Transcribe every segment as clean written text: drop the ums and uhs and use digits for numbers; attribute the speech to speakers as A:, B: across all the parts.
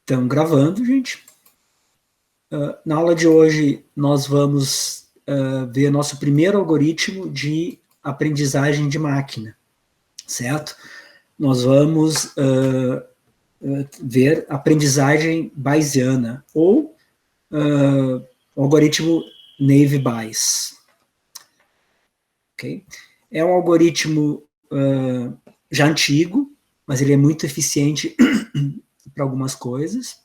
A: Estão gravando, gente. Na aula de hoje, nós vamos ver nosso primeiro algoritmo de aprendizagem de máquina, certo? Nós vamos ver aprendizagem bayesiana, ou o algoritmo Naive-Bayes. Okay? É um algoritmo já antigo, mas ele é muito eficiente para algumas coisas.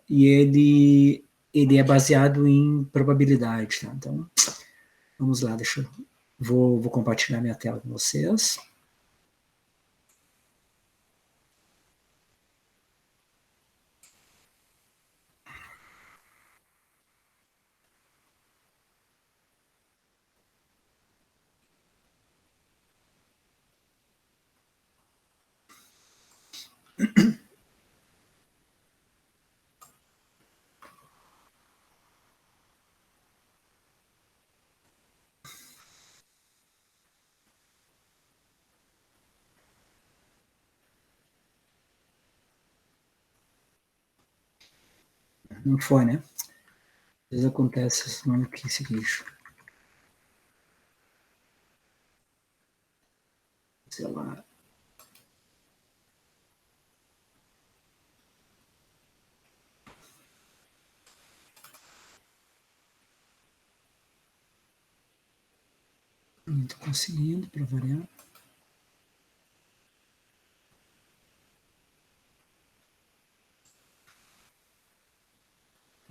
A: E ele é baseado em probabilidade. Tá? Então, vamos lá, vou compartilhar minha tela com vocês. Não foi, né? Às vezes acontece esse lixo. Sei lá. Não estou conseguindo, para variar.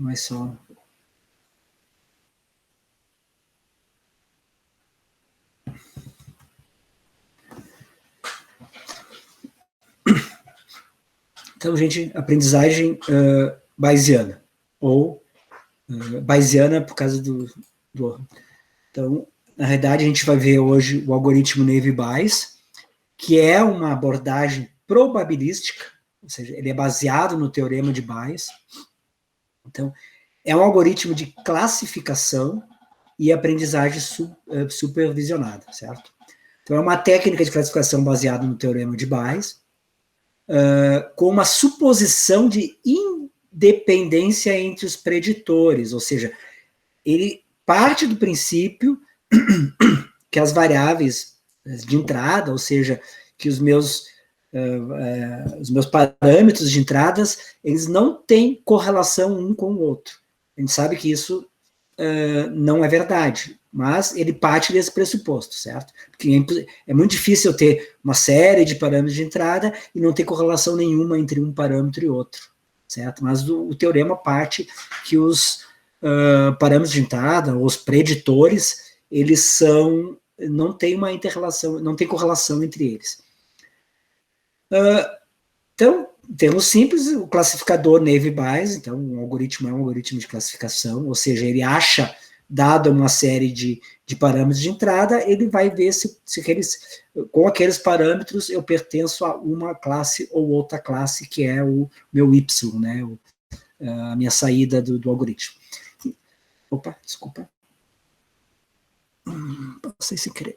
A: Mas só... Então, gente, aprendizagem bayesiana, ou bayesiana por causa do... Então, na realidade, a gente vai ver hoje o algoritmo Naive-Bayes, que é uma abordagem probabilística, ou seja, ele é baseado no teorema de Bayes. Então, é um algoritmo de classificação e aprendizagem supervisionada, certo? Então, é uma técnica de classificação baseada no teorema de Bayes, com uma suposição de independência entre os preditores, ou seja, ele parte do princípio que as variáveis de entrada, ou seja, que os meus parâmetros de entradas, eles não têm correlação um com o outro. A gente sabe que isso não é verdade, mas ele parte desse pressuposto, certo? Porque é muito difícil eu ter uma série de parâmetros de entrada e não ter correlação nenhuma entre um parâmetro e outro, certo? Mas o teorema parte que os parâmetros de entrada, os preditores, eles não tem uma interrelação, não tem correlação entre eles. Então, em termos simples, o classificador Naive-Bayes, então, um algoritmo é um algoritmo de classificação, ou seja, ele acha, dado uma série de parâmetros de entrada, ele vai ver se com aqueles parâmetros eu pertenço a uma classe ou outra classe, que é o meu Y, né, a minha saída do algoritmo. Opa, desculpa. Passei sem querer.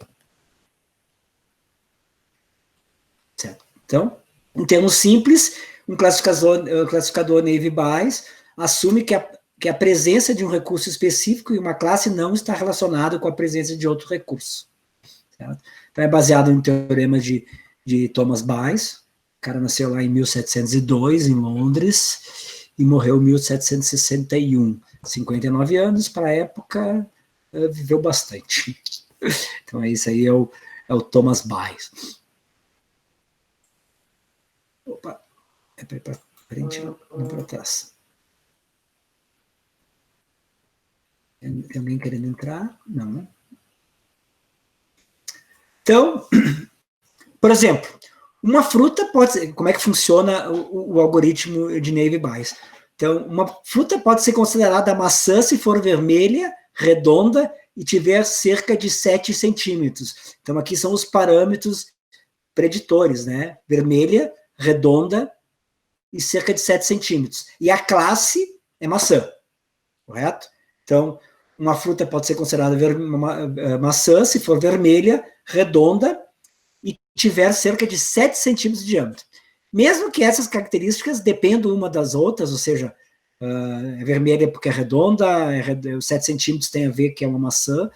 A: Certo. Então, em termos simples, um classificador Naive-Bayes assume que a presença de um recurso específico em uma classe não está relacionada com a presença de outro recurso. Certo? Então, é baseado no teorema de Thomas Bayes. O cara nasceu lá em 1702, em Londres, e morreu em 1761. 59 anos, para a época, viveu bastante. Então, isso aí é o Thomas Bayes. Opa, é para frente, não para trás. Tem alguém querendo entrar? Não, né? Então, por exemplo, uma fruta pode ser... Como é que funciona o algoritmo de Naive-Bayes? Então, uma fruta pode ser considerada maçã se for vermelha, redonda e tiver cerca de 7 centímetros. Então, aqui são os parâmetros preditores, né? Vermelha, redonda e cerca de 7 centímetros. E a classe é maçã, correto? Então, uma fruta pode ser considerada maçã se for vermelha, redonda e tiver cerca de 7 centímetros de diâmetro. mesmo que essas características dependam uma das outras, ou seja, é vermelha porque é redonda, 7 centímetros tem a ver que é uma maçã,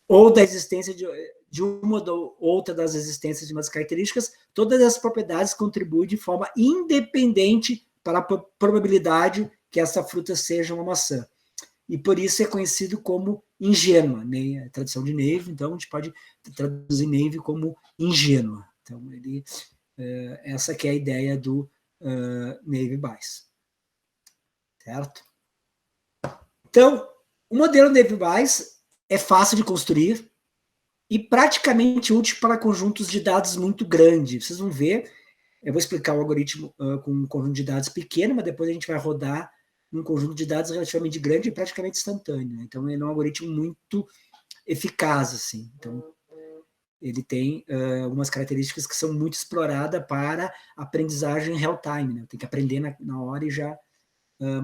A: ou da existência de uma ou outra das existências de umas características, todas as propriedades contribuem de forma independente para a probabilidade que essa fruta seja uma maçã. E por isso é conhecido como ingênua, né? A tradução de Neve, então a gente pode traduzir Neve como ingênua. Então, essa que é a ideia do Navy Bayes. Certo? Então, o modelo Navy Bayes é fácil de construir e praticamente útil para conjuntos de dados muito grandes. Vocês vão ver, eu vou explicar o algoritmo com um conjunto de dados pequeno, mas depois a gente vai rodar um conjunto de dados relativamente grande e praticamente instantâneo. Então, ele é um algoritmo muito eficaz, assim. Então, ele tem algumas características que são muito exploradas para aprendizagem real-time, né? Tem que aprender na hora e já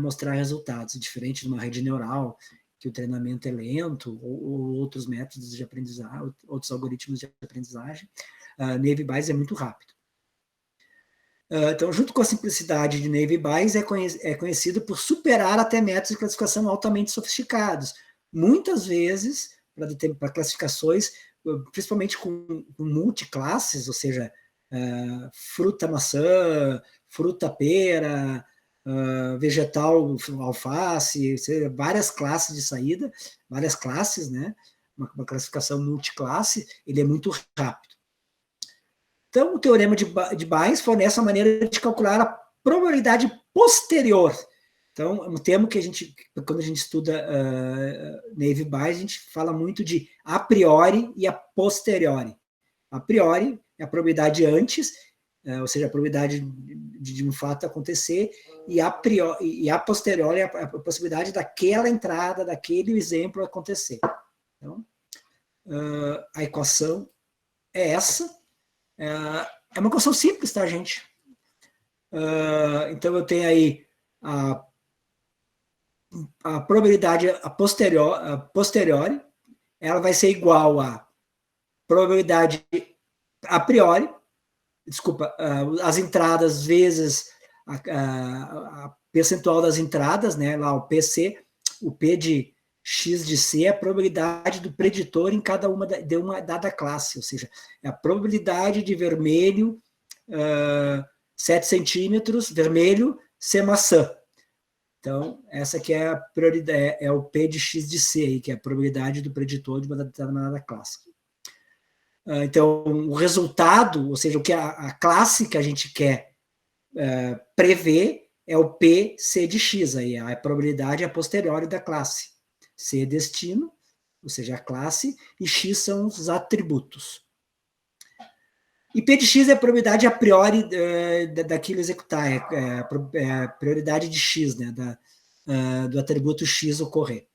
A: mostrar resultados, diferente de uma rede neural, que o treinamento é lento, ou outros métodos de aprendizagem, outros algoritmos de aprendizagem. Navy Bayes é muito rápido. Então, junto com a simplicidade de Navy Bayes, é conhecido por superar até métodos de classificação altamente sofisticados. Muitas vezes, para classificações, principalmente com multiclasses, ou seja, fruta maçã, fruta pera, vegetal alface, várias classes de saída, várias classes, né? Uma classificação multiclasse, ele é muito rápido. Então, o teorema de Bayes fornece a maneira de calcular a probabilidade posterior. Então, é um termo que quando a gente estuda Navy Bayes, a gente fala muito de a priori e a posteriori. A priori é a probabilidade antes, ou seja, a probabilidade de um fato acontecer, e a posteriori é a possibilidade daquela entrada, daquele exemplo acontecer. Então, a equação é essa. É uma equação simples, tá, gente? Então, eu tenho aí a probabilidade a posteriori, ela vai ser igual a probabilidade a priori, desculpa, as entradas vezes a percentual das entradas, né, lá o PC, o P de X de C é a probabilidade do preditor em cada uma de uma dada classe, ou seja, é a probabilidade de vermelho 7 centímetros, vermelho, ser maçã. Então, essa aqui é a prioridade, é o P de X de C, aí, que é a probabilidade do preditor de uma determinada classe. Então, o resultado, ou seja, o que a classe que a gente quer prever é o P C de X, aí, a probabilidade a posteriori da classe. C é destino, ou seja, a classe, e X são os atributos. E P de X é a probabilidade a priori daquilo executar, é a prioridade de X, né, do atributo X ocorrer.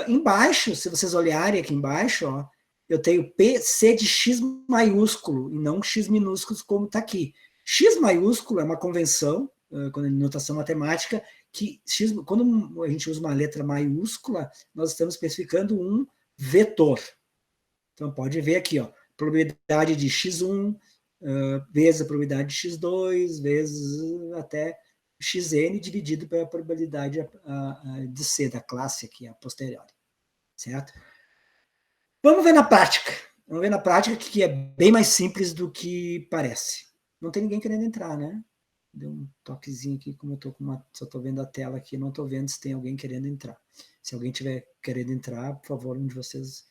A: Embaixo, se vocês olharem aqui embaixo, ó, eu tenho PC de X maiúsculo e não X minúsculo como está aqui. X maiúsculo é uma convenção, quando notação matemática, que X, quando a gente usa uma letra maiúscula, nós estamos especificando um vetor. Então, pode ver aqui, ó, probabilidade de x1 vezes a probabilidade de x2 vezes até xn dividido pela probabilidade de C da classe aqui, a posteriori. Certo? Vamos ver na prática. Vamos ver na prática que é bem mais simples do que parece. Não tem ninguém querendo entrar, né? Deu um toquezinho aqui, como eu tô só estou vendo a tela aqui, não estou vendo se tem alguém querendo entrar. Se alguém tiver querendo entrar, por favor, um de vocês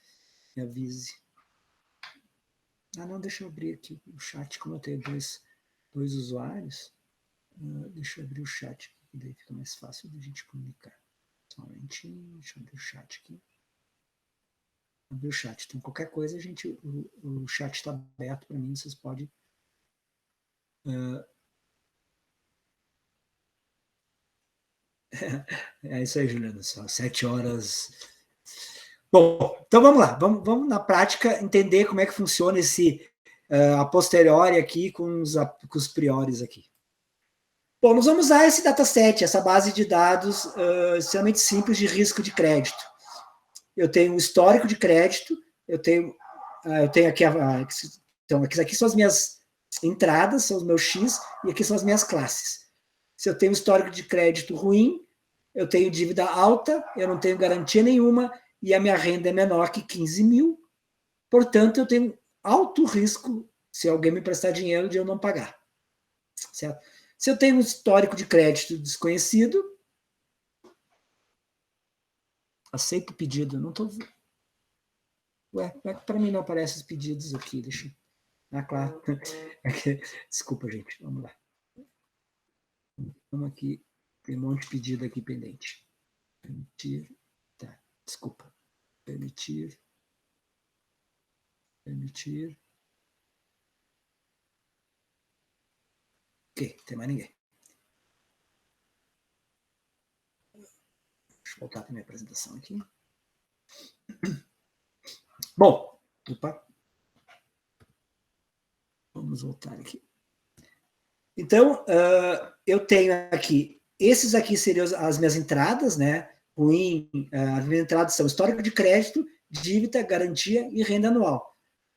A: me avise. Não, deixa eu abrir aqui o chat, como eu tenho dois usuários. Deixa eu abrir o chat, que daí fica mais fácil da gente comunicar. Só um momentinho, deixa eu abrir o chat aqui. Abrir o chat. Então, qualquer coisa, o chat está aberto para mim, vocês podem. É isso aí, Juliana, só 7 horas. Bom, então vamos lá, vamos na prática entender como é que funciona esse a posteriori aqui com os priores aqui. Bom, nós vamos usar esse dataset, essa base de dados extremamente simples de risco de crédito. Eu tenho um histórico de crédito, eu tenho aqui, então aqui são as minhas entradas, são os meus X, e aqui são as minhas classes. Se eu tenho histórico de crédito ruim, eu tenho dívida alta, eu não tenho garantia nenhuma, e a minha renda é menor que 15 mil, portanto, eu tenho alto risco, se alguém me prestar dinheiro, de eu não pagar. Certo? Se eu tenho um histórico de crédito desconhecido, aceito o pedido. Não estou. Ué, como é que para mim não aparecem os pedidos aqui? Deixa eu. Ah, claro. Desculpa, gente. Vamos lá. Vamos aqui. Tem um monte de pedido aqui pendente. Permitir. Tá, desculpa. Permitir. Permitir. Ok, não tem mais ninguém. Deixa eu voltar para minha apresentação aqui. Bom, opa. Vamos voltar aqui. Então, eu tenho aqui, esses aqui seriam as minhas entradas, né? As minhas entradas são histórico de crédito, dívida, garantia e renda anual.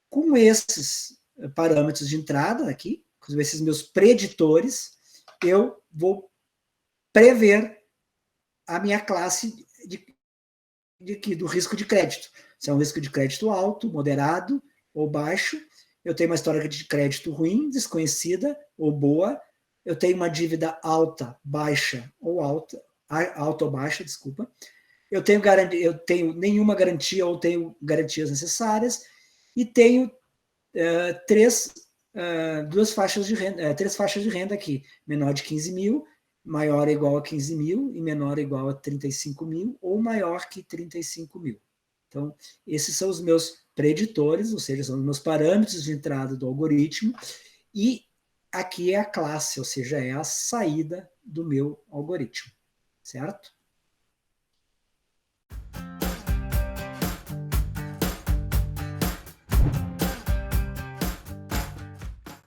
A: Com esses parâmetros de entrada aqui, com esses meus preditores, eu vou prever a minha classe do risco de crédito. Se é um risco de crédito alto, moderado ou baixo, eu tenho uma história de crédito ruim, desconhecida ou boa, eu tenho uma dívida alta, baixa ou alta ou baixa, desculpa. Eu tenho nenhuma garantia ou tenho garantias necessárias e tenho três faixas de renda aqui, menor de 15 mil, maior ou igual a 15 mil e menor ou igual a 35 mil ou maior que 35 mil. Então, esses são os meus preditores, ou seja, são os meus parâmetros de entrada do algoritmo, e aqui é a classe, ou seja, é a saída do meu algoritmo, certo?